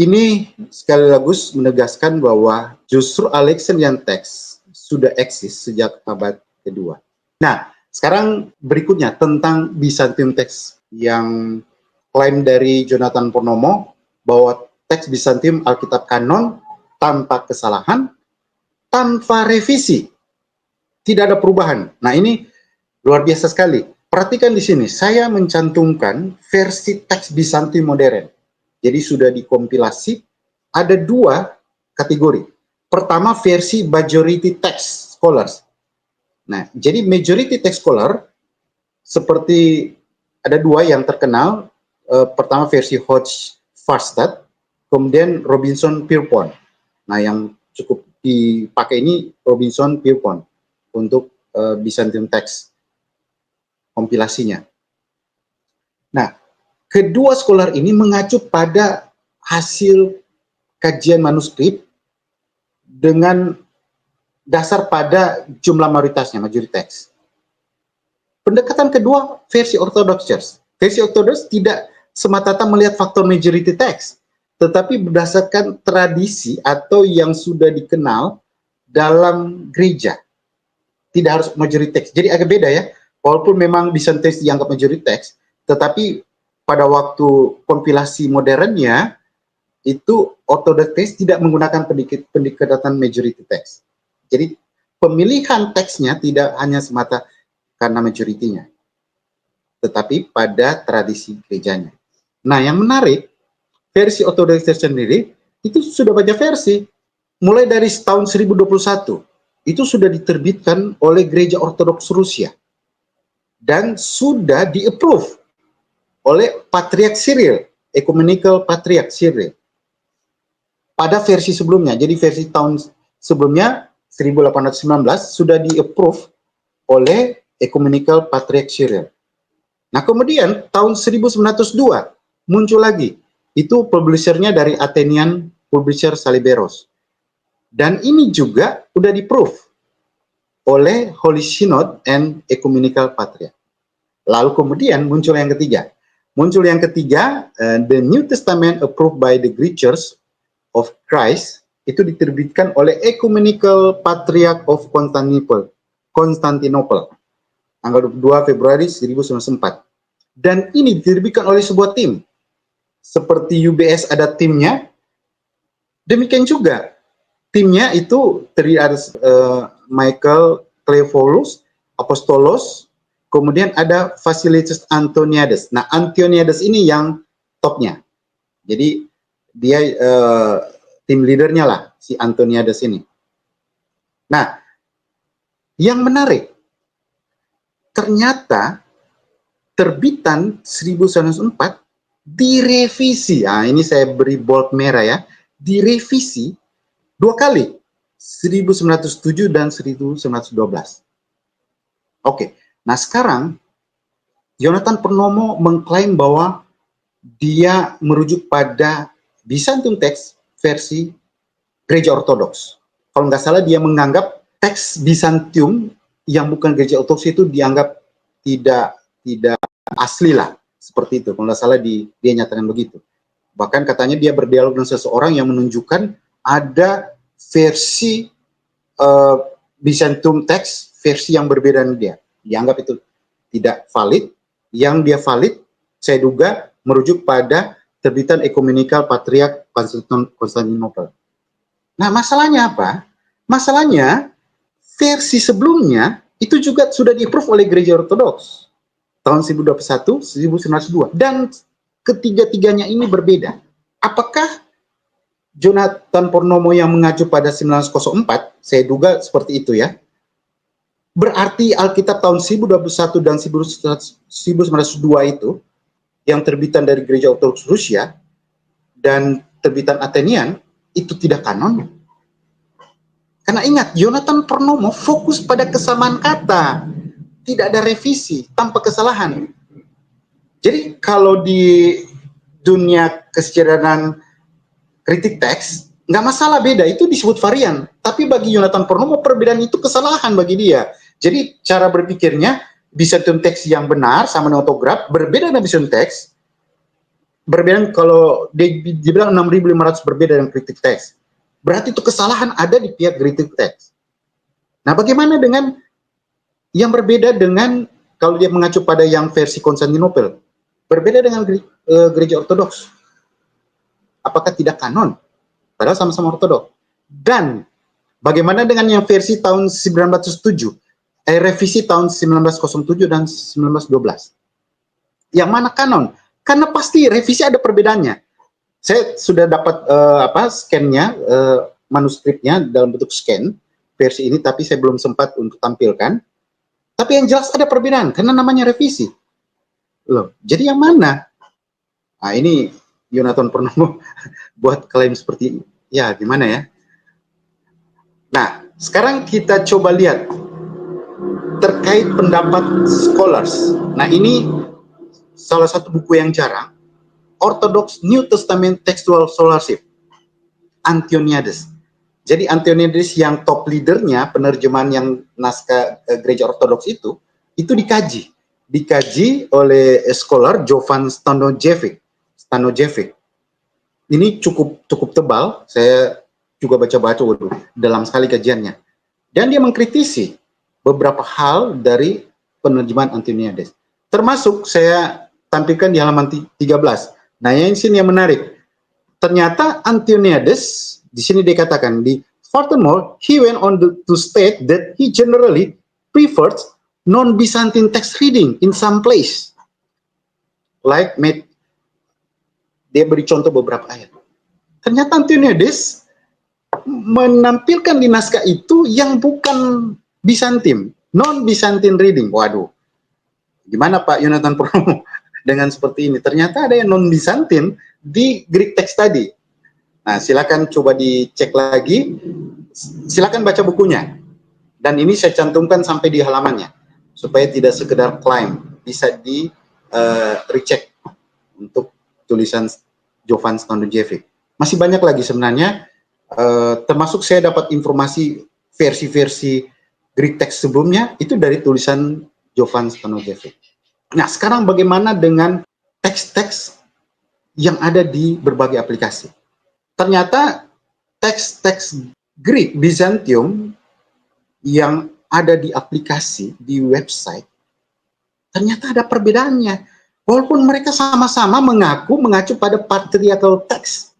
Ini sekali lagi menegaskan bahwa justru Alexandrian text sudah eksis sejak abad kedua. Nah, sekarang berikutnya tentang Byzantium text yang klaim dari Jonathan Purnomo bahwa teks Byzantium Alkitab kanon tanpa kesalahan, tanpa revisi, tidak ada perubahan. Nah, ini luar biasa sekali. Perhatikan di sini, saya mencantumkan versi teks Byzantium modern. Jadi sudah dikompilasi, ada dua kategori. Pertama versi majority text scholars. Nah, jadi majority text scholar seperti ada dua yang terkenal. Pertama versi Hodge Farstad, kemudian Robinson Pierpont. Nah, yang cukup dipakai ini Robinson Pierpont untuk Byzantium text kompilasinya. Nah, kedua scholar ini mengacu pada hasil kajian manuskrip dengan dasar pada jumlah mayoritasnya, majority text. Pendekatan kedua, versi Orthodox Church. Versi Orthodox tidak semata-mata melihat faktor majority text, tetapi berdasarkan tradisi atau yang sudah dikenal dalam gereja. Tidak harus majority text. Jadi agak beda ya, walaupun memang Byzantine dianggap majority text, tetapi pada waktu kompilasi modernnya, itu Orthodox text tidak menggunakan pendekatan majority text. Jadi pemilihan teksnya tidak hanya semata karena majoritinya, tetapi pada tradisi gerejanya. Nah, yang menarik, versi Orthodox text sendiri, itu sudah banyak versi. Mulai dari tahun 1021, itu sudah diterbitkan oleh Gereja Ortodoks Rusia. Dan sudah di-approve oleh Patriark Cyril, Ecumenical Patriarch Cyril. Pada versi sebelumnya, jadi versi tahun sebelumnya, 1819, sudah di-approve oleh Ecumenical Patriarch Cyril. Nah, kemudian tahun 1902, muncul lagi. Itu publishernya dari Athenian Publisher Saliberos. Dan ini juga sudah di-approve oleh Holy Synod and Ecumenical Patriarch. Lalu kemudian muncul yang ketiga. The New Testament approved by the Greek Church of Christ, itu diterbitkan oleh Ecumenical Patriarch of Constantinople, tanggal 22 Februari 1904. Dan ini diterbitkan oleh sebuah tim. Seperti UBS ada timnya, demikian juga timnya itu terdiri atas Michael Cleophulus, Apostolos, kemudian ada Fasilitas Antoniades. Nah, Antoniades ini yang topnya. Jadi dia tim leadernya lah, si Antoniades ini. Nah, yang menarik, ternyata terbitan 1904 direvisi. Nah, ini saya beri bold merah ya. Direvisi dua kali, 1907 dan 1912. Oke. Nah, sekarang Jonathan Purnomo mengklaim bahwa dia merujuk pada Byzantium text versi Gereja Ortodoks. Kalau nggak salah dia menganggap teks Byzantium yang bukan Gereja Ortodoks itu dianggap tidak asli lah, seperti itu. Kalau nggak salah dia nyatakan begitu. Bahkan katanya dia berdialog dengan seseorang yang menunjukkan ada versi Byzantium text versi yang berbeda dengan dia. Dianggap itu tidak valid. Yang dia valid, saya duga merujuk pada terbitan Ecumenical Patriarch Constantinople. Nah, masalahnya apa? Masalahnya versi sebelumnya itu juga sudah di-approve oleh Gereja Ortodoks tahun 1921, 1902, dan ketiga-tiganya ini berbeda. Apakah Jonathan Purnomo yang mengacu pada 1904, saya duga seperti itu ya, berarti Alkitab tahun 1021 dan 1902 itu, yang terbitan dari Gereja Ortodoks Rusia dan terbitan Athenian, itu tidak kanon? Kan Karena ingat, Yonathan Purnomo fokus pada kesamaan kata, tidak ada revisi tanpa kesalahan. Jadi kalau di dunia kesejahteraan kritik teks, nggak masalah beda, itu disebut varian. Tapi bagi Yonathan Purnomo perbedaan itu kesalahan bagi dia. Jadi cara berpikirnya, Byzantium teks yang benar sama dengan autograf, berbeda dengan Byzantium teks, berbeda kalau dibilang 6.500 berbeda dengan kritik teks. Berarti itu kesalahan ada di pihak kritik teks. Nah, bagaimana dengan yang berbeda dengan kalau dia mengacu pada yang versi Konstantinopel? Berbeda dengan gereja ortodoks. Apakah tidak kanon? Padahal sama-sama ortodoks. Dan bagaimana dengan yang versi tahun 1907? Revisi tahun 1907 dan 1912. Yang mana kanon? Karena pasti revisi ada perbedaannya. Saya sudah dapat scan-nya, manuskripnya dalam bentuk scan versi ini, tapi saya belum sempat untuk tampilkan. Tapi yang jelas ada perbedaan karena namanya revisi. Loh, jadi yang mana? Nah, ini Yonathan Purnomo buat klaim seperti ya gimana ya? Nah, sekarang kita coba lihat terkait pendapat scholars. Nah, ini salah satu buku yang jarang, Orthodox New Testament Textual Scholarship, Antioniades. Jadi Antioniades yang top leadernya, penerjemahan yang naskah gereja ortodoks itu dikaji oleh scholar Jovan Stanojevic. Ini cukup tebal, saya juga baca-baca, waduh, dalam sekali kajiannya. Dan dia mengkritisi beberapa hal dari penerjemahan Antioniades. Termasuk saya tampilkan di halaman 13. Nah, yang sini yang menarik. Ternyata Antioniades di sini dikatakan furthermore, he went on to state that he generally prefers non-Byzantine text reading in some place. Dia beri contoh beberapa ayat. Ternyata Antioniades menampilkan di naskah itu yang bukan Byzantine, non-Byzantine reading. Waduh, gimana Pak Yonathan Purnomo dengan seperti ini? Ternyata ada yang non-Byzantine di Greek text tadi. Nah, silakan coba dicek lagi, silakan baca bukunya. Dan ini saya cantumkan sampai di halamannya, supaya tidak sekedar klaim, bisa di recheck untuk tulisan Jovan Stanojevic. Masih banyak lagi sebenarnya, termasuk saya dapat informasi versi-versi Greek text sebelumnya, itu dari tulisan Jovan Stanojevic. Nah, sekarang bagaimana dengan teks-teks yang ada di berbagai aplikasi? Ternyata teks-teks Greek Byzantium yang ada di aplikasi, di website, ternyata ada perbedaannya. Walaupun mereka sama-sama mengacu pada patriarchal text,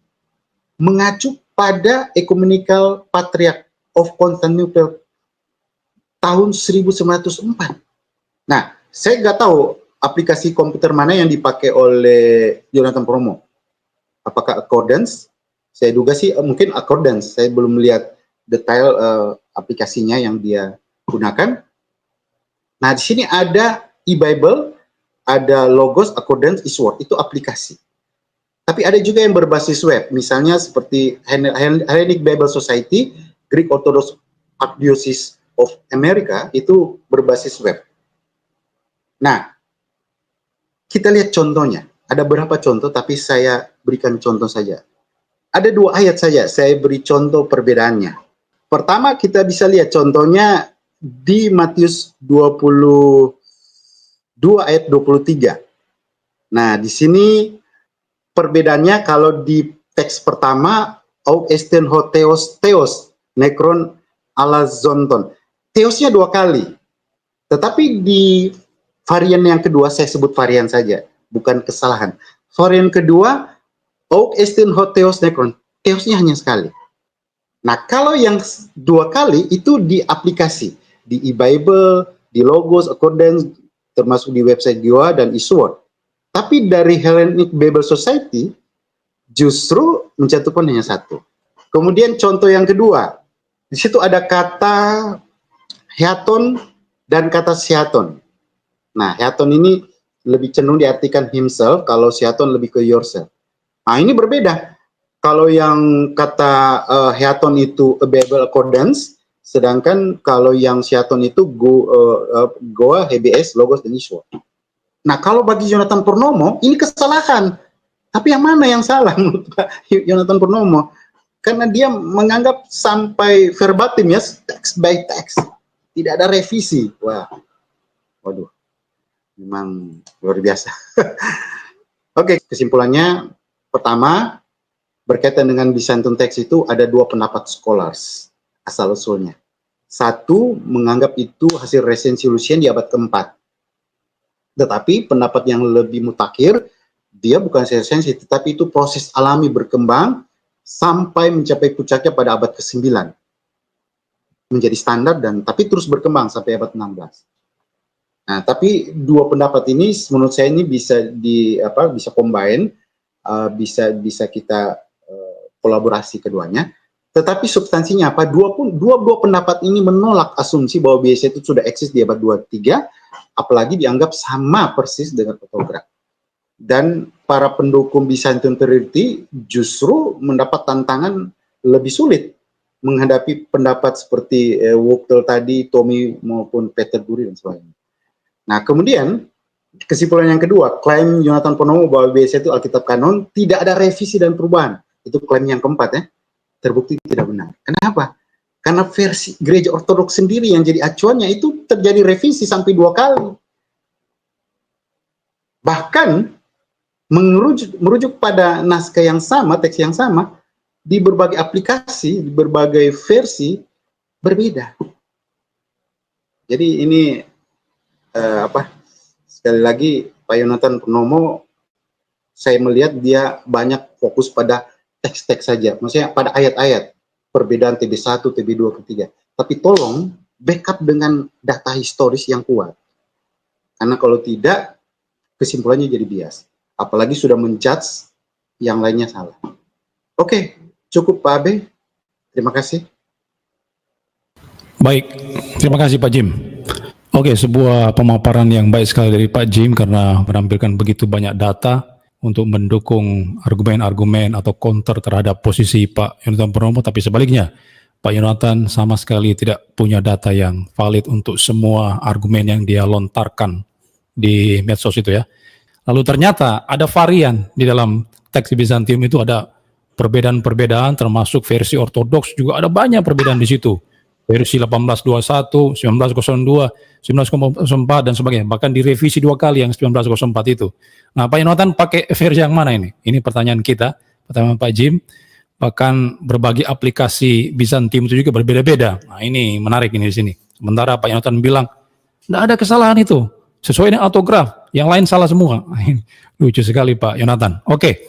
mengacu pada Ecumenical Patriarch of Constantinople tahun 1904. Nah, saya nggak tahu aplikasi komputer mana yang dipakai oleh Yonathan Purnomo. Apakah Accordance? Saya duga sih mungkin Accordance. Saya belum melihat detail aplikasinya yang dia gunakan. Nah, di sini ada e-Bible, ada Logos, Accordance, Eastward. Itu aplikasi. Tapi ada juga yang berbasis web. Misalnya seperti Hellenic Bible Society, Greek Orthodox Archdiocese of America, itu berbasis web. Nah, kita lihat contohnya. Ada beberapa contoh, tapi saya berikan contoh saja. Ada 2 ayat saja, saya beri contoh perbedaannya. Pertama, kita bisa lihat contohnya di Matius 22 ayat 23. Nah, di sini perbedaannya kalau di teks pertama, au esten ho theos nekron alazonton. Theosnya 2 kali. Tetapi di varian yang kedua, saya sebut varian saja, bukan kesalahan. Varian kedua, Oak Estin Hot Theos Necron, Theosnya hanya sekali. Nah, kalau yang 2 kali itu di aplikasi, di e-Bible, di Logos, Accordance, termasuk di website Gioa dan Eastward. Tapi dari Hellenic Bible Society justru mencantumkan hanya 1. Kemudian contoh yang kedua, di situ ada kata hiaton dan kata siaton. Nah, hiaton ini lebih cenderung diartikan himself, kalau siaton lebih ke yourself. Nah, ini berbeda. Kalau yang kata hiaton itu a Bible Accordance, Sedangkan kalau yang Siaton itu Goa, HBS, Logos, dan Iswa. Nah, kalau bagi Jonathan Purnomo, ini kesalahan. Tapi yang mana yang salah menurut Pak Jonathan Purnomo? Karena dia menganggap sampai verbatim ya, text by text. Tidak ada revisi. Wah, waduh, memang luar biasa. Oke, kesimpulannya, pertama, berkaitan dengan Byzantine text itu ada dua pendapat scholars asal-usulnya. Satu, menganggap itu hasil resensi Lucien di abad keempat. Tetapi pendapat yang lebih mutakhir, dia bukan resensi, tetapi itu proses alami berkembang sampai mencapai puncaknya pada abad ke-9. Menjadi standar tapi terus berkembang sampai abad 16. Nah, tapi dua pendapat ini menurut saya ini bisa bisa combine, bisa kita kolaborasi keduanya. Tetapi substansinya apa? Dua pendapat ini menolak asumsi bahwa biasa itu sudah eksis di abad 23, apalagi dianggap sama persis dengan fotograf. Dan para pendukung Byzantine Period justru mendapat tantangan lebih sulit menghadapi pendapat seperti Wuktel tadi, Tommy maupun Peter Guri dan sebagainya. Nah, kemudian kesimpulan yang kedua, klaim Jonathan Purnomo bahwa biasa itu Alkitab kanon tidak ada revisi dan perubahan. Itu klaim yang keempat ya. Terbukti tidak benar. Kenapa? Karena versi gereja ortodoks sendiri yang jadi acuannya itu terjadi revisi sampai 2 kali. Bahkan merujuk pada naskah yang sama, teks yang sama, di berbagai aplikasi, di berbagai versi berbeda. Jadi ini sekali lagi Pak Jonathan Purnomo, saya melihat dia banyak fokus pada teks-teks saja, maksudnya pada ayat-ayat, perbedaan TB1, TB2, ketiga. Tapi tolong backup dengan data historis yang kuat. Karena kalau tidak, kesimpulannya jadi bias. Apalagi sudah menjudge yang lainnya salah. Oke, cukup Pak Abe. Terima kasih. Baik, terima kasih Pak Jim. Oke, sebuah pemaparan yang baik sekali dari Pak Jim karena menampilkan begitu banyak data untuk mendukung argumen-argumen atau counter terhadap posisi Pak Jonathan Purnomo, tapi sebaliknya, Pak Jonathan sama sekali tidak punya data yang valid untuk semua argumen yang dia lontarkan di medsos itu ya. Lalu ternyata ada varian di dalam teks Bizantium itu, ada perbedaan-perbedaan, termasuk versi ortodoks juga ada banyak perbedaan di situ. Versi 1821, 1902, 1904 dan sebagainya. Bahkan direvisi 2 kali yang 1904 itu. Nah, Pak Jonathan pakai versi yang mana ini? Ini pertanyaan kita, pertanyaan Pak Jim. Bahkan berbagai aplikasi Bizantium itu juga berbeda-beda. Nah, ini menarik ini di sini. Sementara Pak Jonathan bilang, tidak ada kesalahan itu. Sesuai dengan autograf, yang lain salah semua. Lucu sekali Pak Jonathan. Oke.